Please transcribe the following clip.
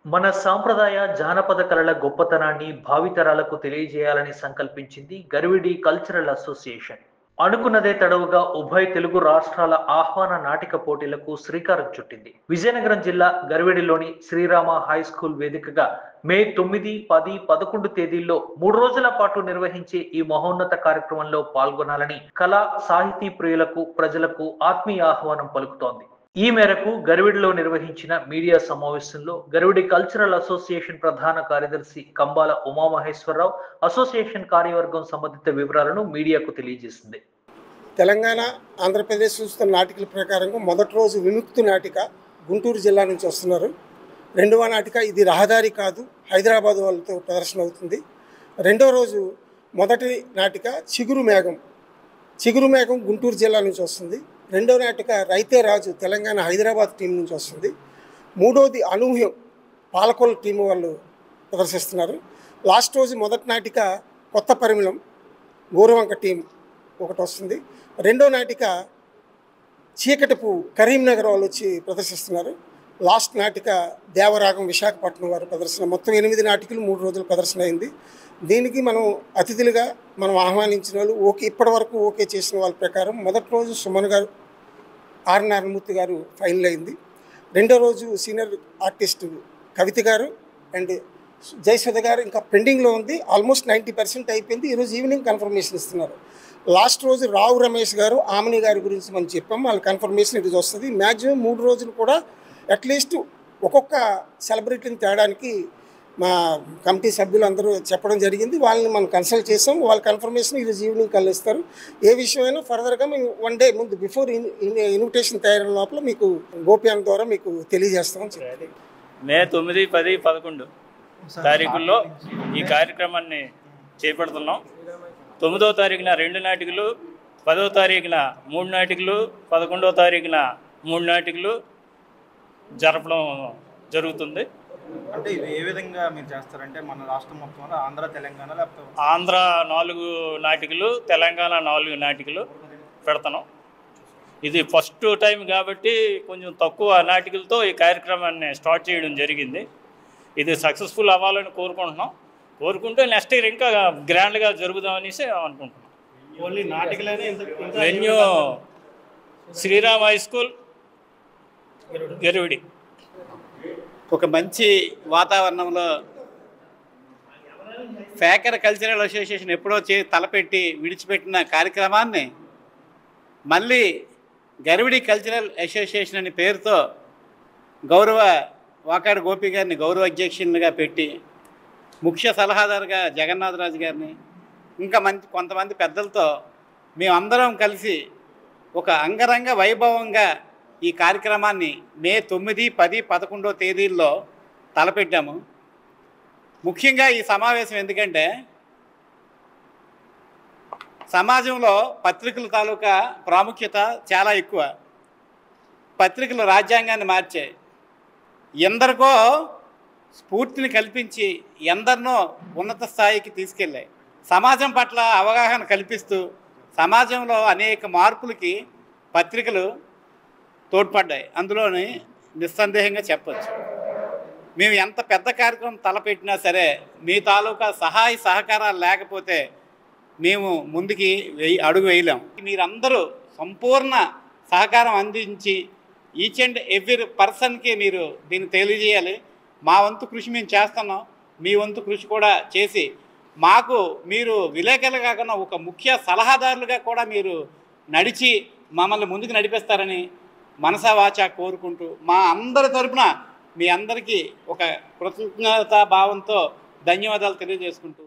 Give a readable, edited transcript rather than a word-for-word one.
మన సాంప్రదాయ జానపద కళల గొప్పతనాన్ని భావితరాలకు తెలియజేయాలని సంకల్పించింది గరివిడి కల్చరల్ అసోసియేషన్. అనుకున్నదే తడవుగా ఉభయ తెలుగు రాష్ట్రాల ఆహ్వాన నాటిక పోటీలకు శ్రీకారం చుట్టింది. విజయనగరం జిల్లా గరివిడిలోని శ్రీరామ హై స్కూల్ వేదికగా మే 9, 10, 11 తేదీల్లో 3 రోజుల పాటు నిర్వహించే ఈ మహోన్నత కార్యక్రమంలో పాల్గొనాలని కళా సాహితీ ప్రియులకు ప్రజలకు ఆత్మీయ ఆహ్వానం పలుకుతోంది. ఈ మేరకు గరివిడిలో నిర్వహించిన మీడియా సమావేశంలో గరివిడి కల్చరల్ అసోసియేషన్ ప్రధాన కార్యదర్శి కంబాల ఉమామహేశ్వరరావు అసోసియేషన్ కార్యవర్గం సంబంధిత వివరాలను మీడియాకు తెలియజేసింది. తెలంగాణ, ఆంధ్రప్రదేశ్ చూస్తున్న నాటికల ప్రకారంగా మొదటి రోజు విముక్తి నాటిక గుంటూరు జిల్లా నుంచి వస్తున్నారు. రెండవ నాటిక ఇది రహదారి కాదు హైదరాబాద్ వాళ్ళతో ప్రదర్శన అవుతుంది. రెండవ రోజు మొదటి నాటిక చిగురు మేఘం గుంటూరు జిల్లా నుంచి వస్తుంది. రెండవ నాటిక రైతే రాజు తెలంగాణ హైదరాబాద్ టీం నుంచి వస్తుంది. మూడోది అనూహ్యం పాలకొల్లు టీం వాళ్ళు ప్రదర్శిస్తున్నారు. లాస్ట్ రోజు మొదటి నాటిక కొత్త పరిమళం గోరువంక టీం ఒకటి వస్తుంది. రెండో నాటిక చీకటి పువ్వు కరీంనగర్ వాళ్ళు వచ్చి ప్రదర్శిస్తున్నారు. లాస్ట్ నాటిక దేవరాగం విశాఖపట్నం వారు ప్రదర్శన. మొత్తం 8 నాటికలు 3 రోజులు ప్రదర్శన అయింది. దీనికి మనం అతిథులుగా మనం ఆహ్వానించిన వాళ్ళు ఇప్పటి వరకు ఓకే చేసిన వాళ్ళ ప్రకారం మొదటి రోజు సుమన్ గారు, ఆర్ నారాయణమూర్తి గారు ఫైనల్ అయింది. రెండో రోజు సీనియర్ ఆర్టిస్ట్ కవిత గారు అండ్ జయసుధ గారు ఇంకా పెండింగ్లో ఉంది. ఆల్మోస్ట్ 90% అయిపోయింది. ఈరోజు ఈవినింగ్ కన్ఫర్మేషన్ ఇస్తున్నారు. లాస్ట్ రోజు రావు రమేష్ గారు, ఆమని గారి గురించి మనం చెప్పాము. వాళ్ళ కన్ఫర్మేషన్ ఈరోజు వస్తుంది. మ్యాక్సిమం 3 రోజులు కూడా అట్లీస్ట్ ఒక్కొక్క సెలబ్రిటీని తేడానికి మా కమిటీ సభ్యులు అందరూ చెప్పడం జరిగింది. వాళ్ళని మనం కన్సల్ట్ చేసాం. వాళ్ళ కన్ఫర్మేషన్ ఈరోజు ఈవినింగ్ కలుస్తారు. ఏ విషయమైనా ఫర్దర్గా మేము 1 డే ముందు బిఫోర్ ఇన్విటేషన్ తయారైన లోపల మీకు గోప్యాన్ ద్వారా మీకు తెలియజేస్తామని చెప్పారు. మే 9, 10, 11 తారీఖుల్లో ఈ కార్యక్రమాన్ని చేపడుతున్నాం. 9వ తారీఖున 2 నాటికలు, 10వ తారీఖున 3 నాటికలు, 11వ తారీఖున 3 నాటికలు జరపడం జరుగుతుంది. అంటే ఇది ఏ విధంగా మీరు చేస్తారంటే మన రాష్ట్రం మొత్తంలో ఆంధ్ర, తెలంగాణ లేకపోతే ఆంధ్ర 4 నాటికలు, తెలంగాణ 4 నాటికలు పెడతాం. ఇది ఫస్ట్ టైం కాబట్టి కొంచెం తక్కువ నాటికలతో ఈ కార్యక్రమాన్ని స్టార్ట్ చేయడం జరిగింది. ఇది సక్సెస్ఫుల్ అవ్వాలని కోరుకుంటూ నెక్స్ట్ ఇయర్ ఇంకా గ్రాండ్గా జరుగుదామనేసి అనుకుంటున్నాం. ఓన్లీ నాటికలనే venue Srirama high school Garividi. ఒక మంచి వాతావరణంలో ఫేకర్ కల్చరల్ అసోసియేషన్ ఎప్పుడో తలపెట్టి విడిచిపెట్టిన కార్యక్రమాన్ని మళ్ళీ గరివిడి కల్చరల్ అసోసియేషన్ అనే పేరుతో గౌరవ వాకాడు గోపి గారిని గౌరవ అధ్యక్షునిగా పెట్టి ముఖ్య సలహాదారుగా జగన్నాథరాజు గారిని ఇంకా కొంతమంది పెద్దలతో మేమందరం కలిసి ఒక అంగరంగ వైభవంగా ఈ కార్యక్రమాన్ని మే 9, 10, 11 తేదీల్లో తలపెట్టాము. ముఖ్యంగా ఈ సమావేశం ఎందుకంటే సమాజంలో పత్రికల తాలూకా ప్రాముఖ్యత చాలా ఎక్కువ. పత్రికలు రాజ్యాంగాన్ని మార్చాయి, ఎందరికో స్ఫూర్తిని కల్పించి ఎందరినో ఉన్నత స్థాయికి తీసుకెళ్ళాయి. సమాజం పట్ల అవగాహన కల్పిస్తూ సమాజంలో అనేక మార్పులకి పత్రికలు తోడ్పడ్డాయి. అందులోని నిస్సందేహంగా చెప్పచ్చు. మేము ఎంత పెద్ద కార్యక్రమం తలపెట్టినా సరే మీ తాలూకా సహాయ సహకారాలు లేకపోతే మేము ముందుకి అడుగు వేయలేం. మీరందరూ సంపూర్ణ సహకారం అందించి ఈచ్ అండ్ ఎవ్రీ పర్సన్కి మీరు దీన్ని తెలియజేయాలి. మా వంతు కృషి మేము చేస్తున్నాం, మీ వంతు కృషి కూడా చేసి మాకు మీరు విలేకరులు కాకుండా ఒక ముఖ్య సలహాదారులుగా కూడా మీరు నడిచి మమ్మల్ని ముందుకు నడిపిస్తారని మనసా వాచా కోరుకుంటూ మా అందరి తరపున మీ అందరికీ ఒక కృతజ్ఞతా భావంతో ధన్యవాదాలు తెలియజేసుకుంటూ